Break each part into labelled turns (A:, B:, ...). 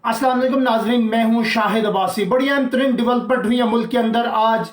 A: अस्सलाम वालेकुम नाज़रीन, मैं हूं शाहिद अब्बासी। बड़ी अहम तरीन डेवलपमेंट हुई है मुल्क के अंदर। आज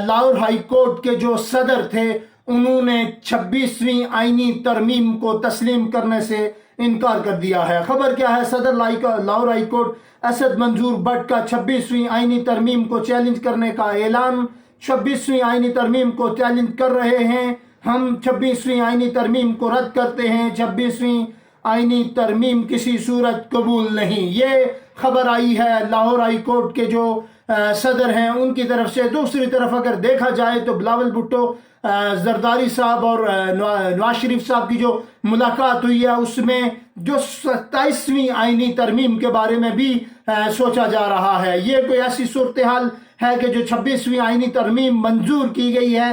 A: लाहौर हाई कोर्ट के जो सदर थे उन्होंने 26वीं आईनी तरमीम को तस्लीम करने से इनकार कर दिया है। खबर क्या है? सदर लाहौर हाई कोर्ट असद मंजूर भट्ट का 26वीं आईनी तरमीम को चैलेंज करने का ऐलान। 26वीं आईनी तरमीम को चैलेंज कर रहे हैं। हम 26वीं आईनी तरमीम को रद्द करते हैं। 26वीं आईनी तरमीम किसी सूरत कबूल नहीं। ये खबर आई है लाहौर हाई कोर्ट के जो सदर हैं उनकी तरफ से। दूसरी तरफ अगर देखा जाए तो बिलावल भुट्टो, जरदारी साहब और नवाज शरीफ साहब की जो मुलाकात हुई है उसमें जो 27वीं आईनी तरमीम के बारे में भी सोचा जा रहा है। ये कोई ऐसी सूरत हाल है कि जो 26वीं आईनी तरमीम मंजूर की गई है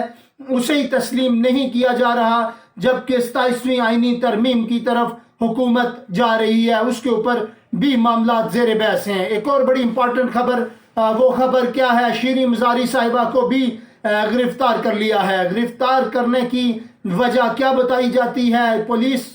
A: उसे ही तस्लीम नहीं किया जा रहा, जबकि 27वीं आईनी तरमीम की तरफ हुकूमत जा रही है, उसके ऊपर भी मामला जेर बहस हैं। एक और बड़ी इंपॉर्टेंट खबर, वो खबर क्या है? शीरी मजारी साहिबा को भी गिरफ्तार कर लिया है। गिरफ्तार करने की वजह क्या बताई जाती है? पुलिस,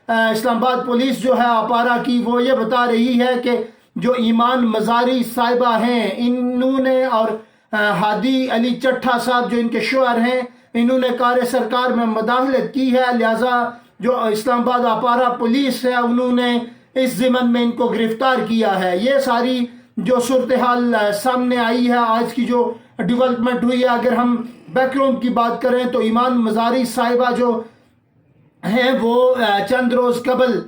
A: इस्लामाबाद पुलिस जो है अपारा की, वो ये बता रही है कि जो ईमान मजारी साहिबा हैं इन्होंने और हादी अली चट्ठा साहब जो इनके शोहर हैं, इन्होंने कार्य सरकार में मदाखलत की है, लिहाजा जो इस्लामाबाद अपारा पुलिस है उन्होंने इस ज़िमन में इनको गिरफ्तार किया है। ये सारी जो सूरत हाल सामने आई है, आज की जो डेवलपमेंट हुई है। अगर हम बैकग्राउंड की बात करें तो ईमान मजारी साहिबा जो हैं वो चंद रोज़ कबल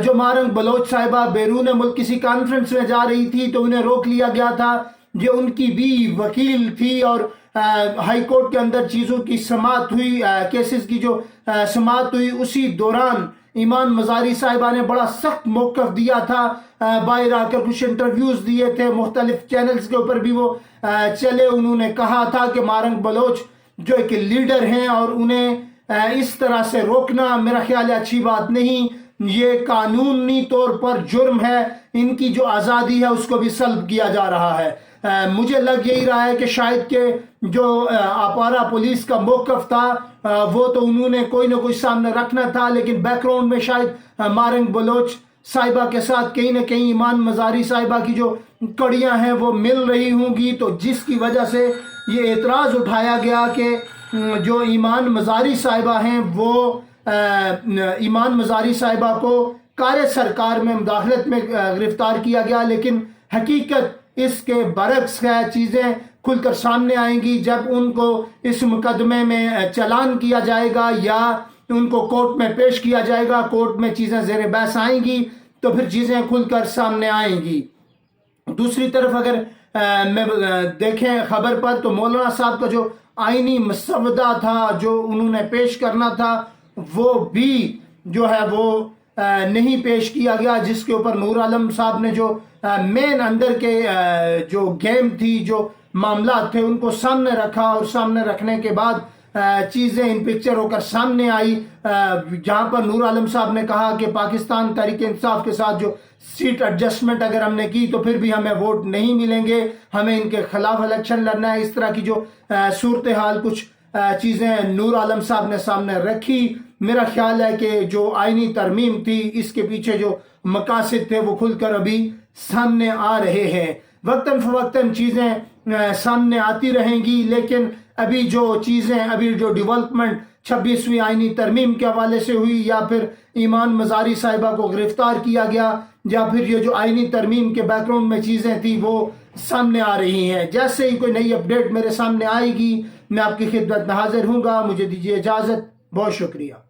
A: जो मारंग बलोच साहिबा बैरून मुल्क किसी कॉन्फ्रेंस में जा रही थी तो उन्हें रोक लिया गया था। जो उनकी भी वकील थी और हाई कोर्ट के अंदर चीज़ों की समाअत हुई, केसेस की जो समाअत हुई, उसी दौरान ईमान मजारी साहिबा ने बड़ा सख्त मौक़िफ़ दिया था। बाहर आकर कुछ इंटरव्यूज़ दिए थे, मुख्तलिफ चैनल्स के ऊपर भी वो चले। उन्होंने कहा था कि मारंग बलोच जो एक लीडर हैं और उन्हें इस तरह से रोकना मेरा ख्याल है अच्छी बात नहीं, ये कानूनी तौर पर जुर्म है। इनकी जो आज़ादी है उसको भी सल्ब किया जा रहा है। मुझे लग यही रहा है कि शायद के जो अपारा पुलिस का मौक़िफ़ था वो तो उन्होंने कोई ना कोई सामने रखना था, लेकिन बैकग्राउंड में शायद मारंग बलोच साहिबा के साथ कहीं ना कहीं ईमान मजारी साहिबा की जो कड़ियां हैं वो मिल रही होंगी, तो जिसकी वजह से ये एतराज़ उठाया गया कि जो ईमान मजारी साहिबा हैं वो ईमान मजारी साहिबा को कार्य सरकार में मुदाखलत में गिरफ्तार किया गया। लेकिन हकीकत इसके बरक्स है। चीज़ें खुलकर सामने आएंगी जब उनको इस मुकदमे में चालान किया जाएगा या उनको कोर्ट में पेश किया जाएगा। कोर्ट में चीज़ें ज़ेर बहस आएंगी तो फिर चीज़ें खुलकर सामने आएंगी। दूसरी तरफ अगर मैं देखें खबर पर तो मौलाना साहब का जो आईनी मसवदा था जो उन्होंने पेश करना था वो भी जो है वो नहीं पेश किया गया, जिसके ऊपर नूर आलम साहब ने जो मेन अंदर के जो गेम थी, जो मामला थे, उनको सामने रखा और सामने रखने के बाद चीज़ें इन पिक्चर होकर सामने आई, जहां पर नूर आलम साहब ने कहा कि पाकिस्तान तहरीक इंसाफ के साथ जो सीट एडजस्टमेंट अगर हमने की तो फिर भी हमें वोट नहीं मिलेंगे, हमें इनके खिलाफ इलेक्शन लड़ना है। इस तरह की जो सूरत हाल कुछ चीज़ें नूर आलम साहब ने सामने रखी। मेरा ख्याल है कि जो आईनी तरमीम थी इसके पीछे जो मकासद थे वो खुलकर अभी सामने आ रहे हैं। वक्तन फवक्तन चीज़ें सामने आती रहेंगी, लेकिन अभी जो चीज़ें, अभी जो डेवलपमेंट 26वीं आईनी तरमीम के हवाले से हुई या फिर ईमान मजारी साहिबा को गिरफ्तार किया गया या फिर ये जो आईनी तरमीम के बैकग्राउंड में चीज़ें थी वो सामने आ रही हैं। जैसे ही कोई नई अपडेट मेरे सामने आएगी मैं आपकी खिदमत में हाजिर हूँगा। मुझे दीजिए इजाज़त। बहुत शुक्रिया।